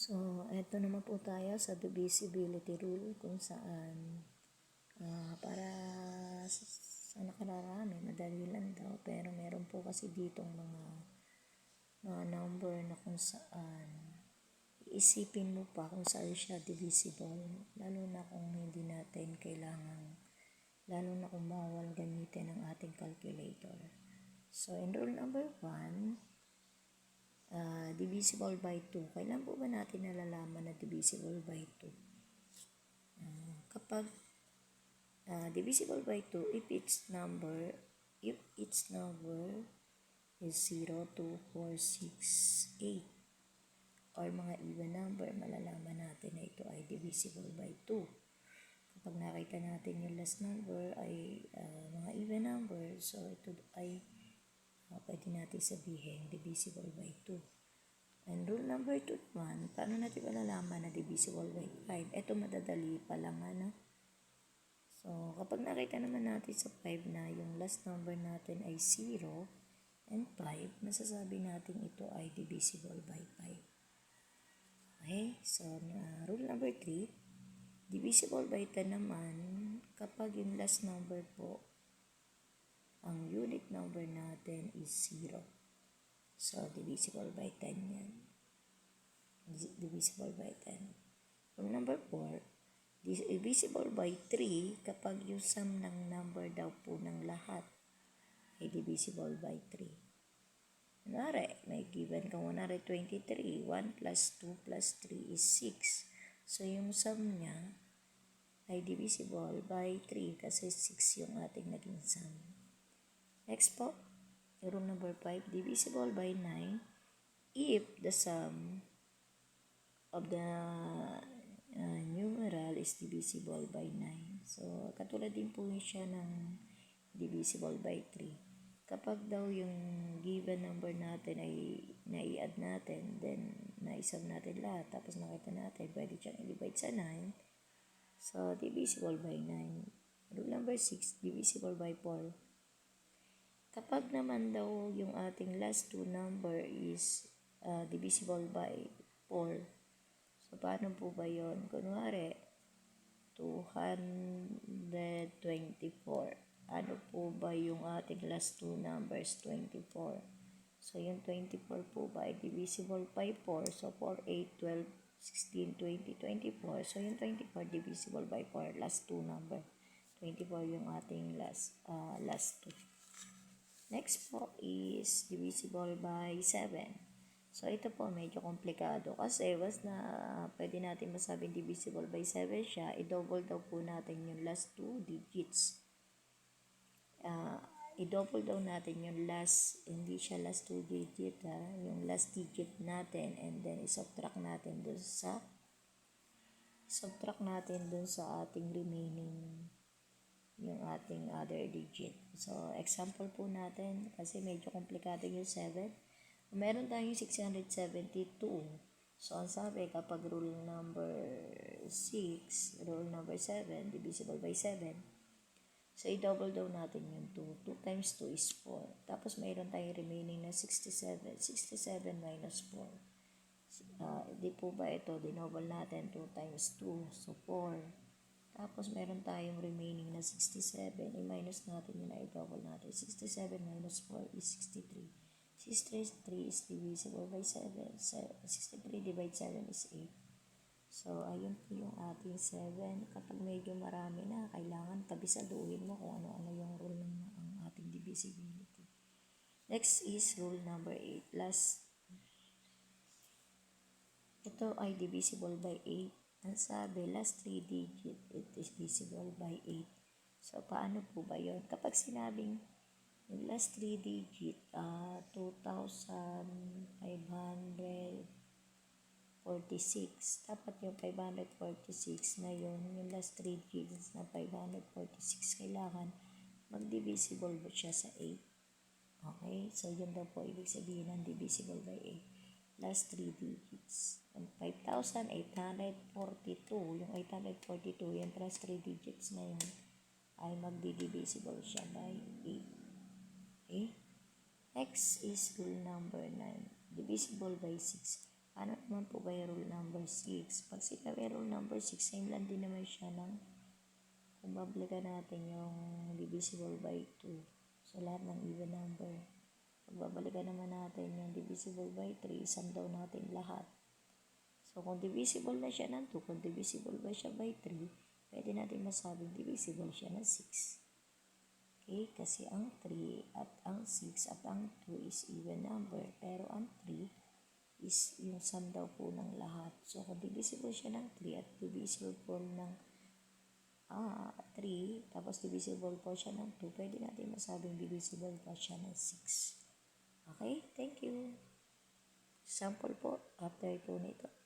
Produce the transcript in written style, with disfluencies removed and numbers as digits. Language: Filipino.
So, eto naman po tayo sa divisibility rule kung saan para sa nakararami, madali lang daw. Pero meron po kasi ditong mga number na kung saan iisipin mo pa kung saan siya divisible. Lalo na kung hindi natin kailangan, lalo na kung bawal gamitin ang ating calculator. So, in rule number 1, divisible by 2. Kailan po ba natin nalalaman na divisible by 2? Kapag divisible by 2, if its number is 0, 2, 4, 6, 8, or mga even number, malalaman natin na ito ay divisible by 2. Kapag nakita natin yung last number ay mga even number, so ito ay pwede natin sabihin divisible by 2. And rule number 2 naman, paano natin malalaman na divisible by 5? Ito madadali pa lang, ano? So, kapag nakita naman natin sa 5 na yung last number natin ay 0 and 5, masasabi natin ito ay divisible by 5. Okay? So, rule number 3, divisible by 10 naman, kapag yung last number po, ang unit number natin is 0. So, divisible by 10 yan. Divisible by 10. Rule number 4, divisible by 3 kapag yung sum ng number daw po ng lahat ay divisible by 3. Kunwari, may given ka 123. 1 plus 2 plus 3 is 6. So, yung sum niya ay divisible by 3 kasi 6 yung ating naging sum. Next po, rule number 5, divisible by 9 if the sum of the numeral is divisible by 9. So, katulad din po siya ng divisible by 3. Kapag daw yung given number natin ay nai-add natin, then naisum natin lahat, tapos nakita natin, pwede siyang i-divide sa 9. So, divisible by 9. Rule number 6, divisible by 4. Kapag naman daw yung ating last two number is divisible by 4, so, paano po ba yun? Kunwari, 224. Ano po ba yung ating last two numbers? 24. So, yung 24 po ba ay divisible by 4? So, 4, 8, 12, 16, 20, 24. So, yung 24 divisible by 4. Last two number. 24 yung ating last two. Next po is divisible by 7. So, ito po medyo komplikado kasi was na pwede natin masabing divisible by 7 siya, i-double daw po natin yung last 2 digits. I-double daw natin yung last, hindi siya last 2 digit yung last digit natin, and then i-subtract natin dun sa ating remaining yung ating other digit. So, example po natin kasi medyo komplikado yung 7. Meron tayong 672. So, ang sabi, kapag rule number 6, rule number 7, divisible by 7. So, i-double daw natin yung 2. 2 times 2 is 4. Tapos, mayroon tayong remaining na 67. 67 minus 4. Di po ba ito, dinoble natin 2 times 2. So, 4. Tapos, meron tayong remaining na 67. I-minus natin yun na i-double natin. 67 minus 4 is 63. 63 is divisible by 7. 63 divided 7 is 8. So, ayun po yung ating 7. Kapag medyo marami na, kailangan tabisaduhin mo kung ano-ano yung rule ng ating divisibility. Next is rule number 8. Ito ay divisible by 8. Ang sabi, last 3 digit, it is divisible by 8. So, paano po ba yun? Kapag sinabing yung last 3 digit, 2,546. Dapat yung 546 na yun, yung last 3 digits na 546, kailangan mag-divisible ba siya sa 8? Okay? So, yun daw po ibig sabihin ng divisible by 8. Last 3 digits. And 5,842, yung 842, yung last 3 digits na yun, ay magdi-divisible siya by 8. Okay? Next is rule number 9. Divisible by 6. Ano naman po ba yung rule number 6? Pag sinabi rule number 6, same lang din naman siya ng kung babalikan natin yung divisible by 2. So, lahat ng even number. Pag babalikan naman natin yung divisible by 3, sum daw natin lahat. So, kung divisible na siya ng 2, kung divisible ba siya by 3, pwede natin masabing divisible siya ng 6. Okay? Kasi ang 3 at ang 6 at ang 2 is even number. Pero ang 3 is yung sum daw po ng lahat. So, kung divisible siya ng 3 at divisible po ng 3, tapos divisible po siya ng 2, pwede natin masabing divisible pa siya ng 6. Okay? Thank you. Sample po after po nito.